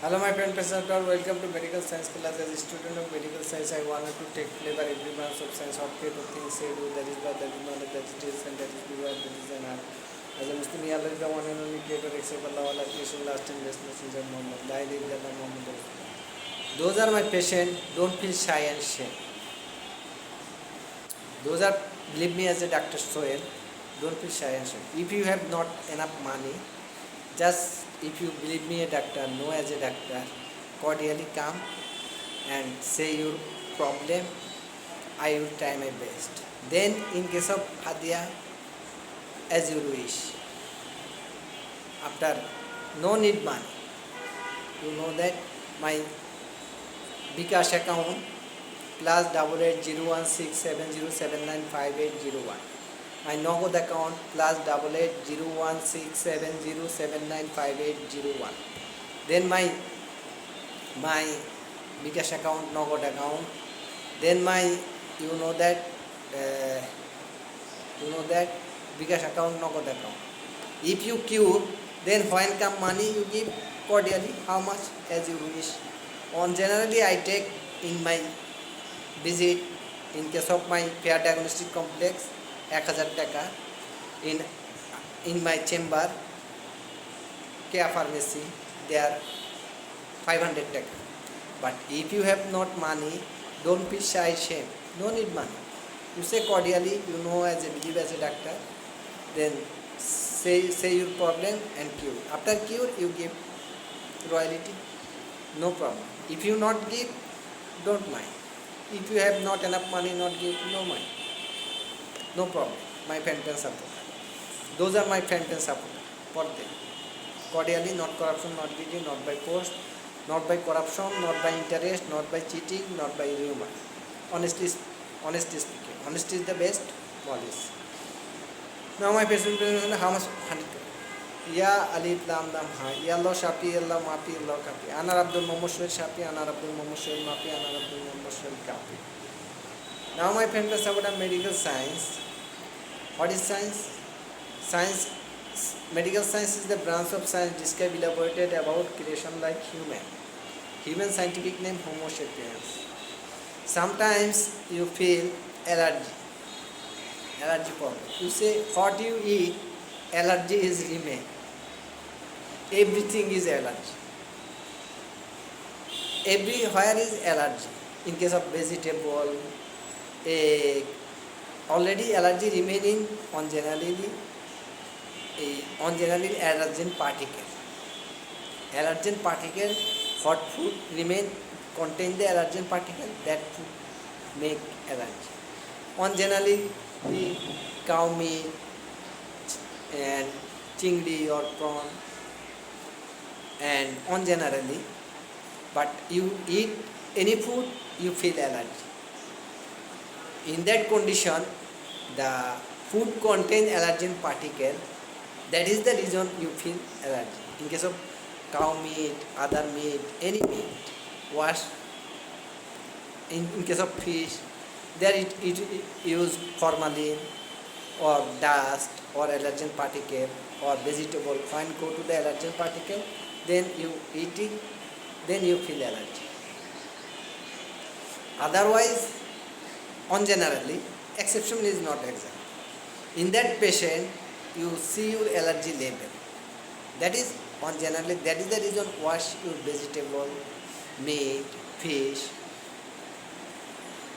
Hello my friend Pesarkar, welcome to Medical Science class. As a student of Medical Science, I wanted to take flavor every branch of science, of create of things, say do, that is what, that is knowledge, that is this, and that is beware, that is an art. As a Muslim, Allah is the one and only creator, except Allah, Allah creation, last and best messenger Muhammad. La ilaha illallah Muhammad Rasulullah. Those are my patients, don't feel shy and shame. Those are, believe me as a Dr. Soel, don't feel shy and shame. If you have not enough money, just if you believe me a doctor, know as a doctor, cordially come and say your problem, I will try my best. Then in case of Hadia, as you wish. After no need money, you know that my Bikash account plus 880167079580 my Nogod account plus 880167079580 then my Bikash account, Nogod account, then my you know that Bikash account, Nogod account. If you cure, then when come money you give cordially, how much as you wish. On generally I take in my visit, in case of my fair diagnostic complex 1000 টাকা, in my chamber care pharmacy there 500 টাকা. But if you have not money, don't be shy, shame, no need money. You say cordially, you know as a believe as a doctor, then say your problem and cure. After cure you give royalty, no problem. If you not give, don't mind. If you have not enough money, not give, no mind, no problem. My friend can support. Those are my friend can support for them. Cordially, not corruption, not greedy, not by force, not by corruption, not by interest, not by cheating, not by rumor. Honesty speaking. Honesty is the best policy. Now my patient how much 100. Ya Alif Lam Lam Ha. Ya Allah Shafi, Allah Mafi, Allah Kafi. Anar Abdul Momoshwar Shafi, Anar Abdul Momoshwar Mafi, Anar Abdul Momoshwar Kafi. Now my friend is about medical science. What is science? Science, medical science is the branch of science described, elaborated about creation like human. Human scientific name Homo sapiens. Sometimes you feel allergy problem. You say what you eat, allergy is remain. Everything is allergy. Everywhere is allergy. In case of vegetable, egg, already allergy remaining on generally allergen particle. Allergen particle, hot food remain contain the allergen particle, that food make allergy. On generally the cow meat and chingdi or prawn, and on generally, but you eat any food you feel allergy. In that condition, the food contain allergen particle. That is the reason you feel allergy. In case of cow meat, other meat, any meat, wash. In case of fish, there it use formalin or dust or allergen particle or vegetable. When go to the allergen particle, then you eat it, then you feel allergy. Otherwise, on generally, exception is not exact. In that patient, you see your allergy level. That is on generally, that is the reason wash your vegetable, meat, fish,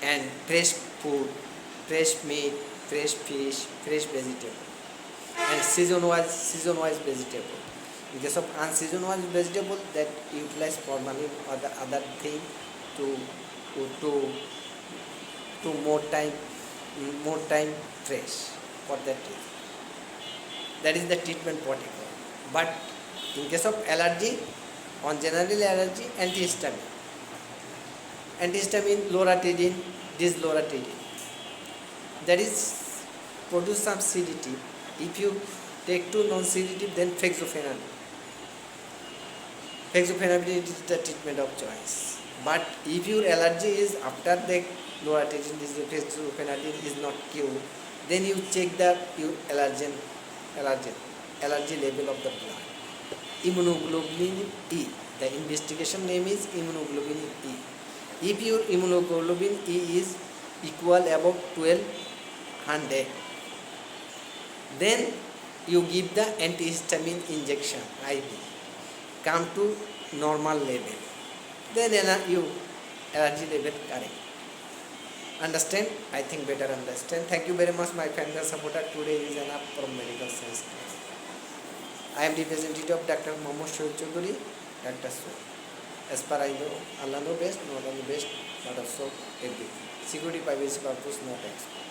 and fresh food, fresh meat, fresh fish, fresh vegetable, and season-wise vegetable. In case of unseason-wise vegetable, that utilize formalin or the other thing to more time fresh for that reason. That is the treatment protocol. But in case of allergy, on general allergy, antihistamine, loratadine, disloratadine. That is produce some sedative. If you take two non-sedative, then fexofenadine. Fexofenadine is the treatment of choice. But if your allergy is after the loratadine, fexofenadine is not cured, then you check the your allergy level of the blood. Immunoglobulin E. The investigation name is immunoglobulin E. If your immunoglobulin E is equal above 1200, then you give the antihistamine injection IV. Come to normal level, then you allergy level correct. Understand? I think better understand. Thank you very much, my friend and supporter. Today is enough from medical science class. I am representative of Dr. Mohammad Shoaib Choudhury, Dr. So. As per I know, Allah know best, not only best, but also everything. Security, privacy purpose, not expert.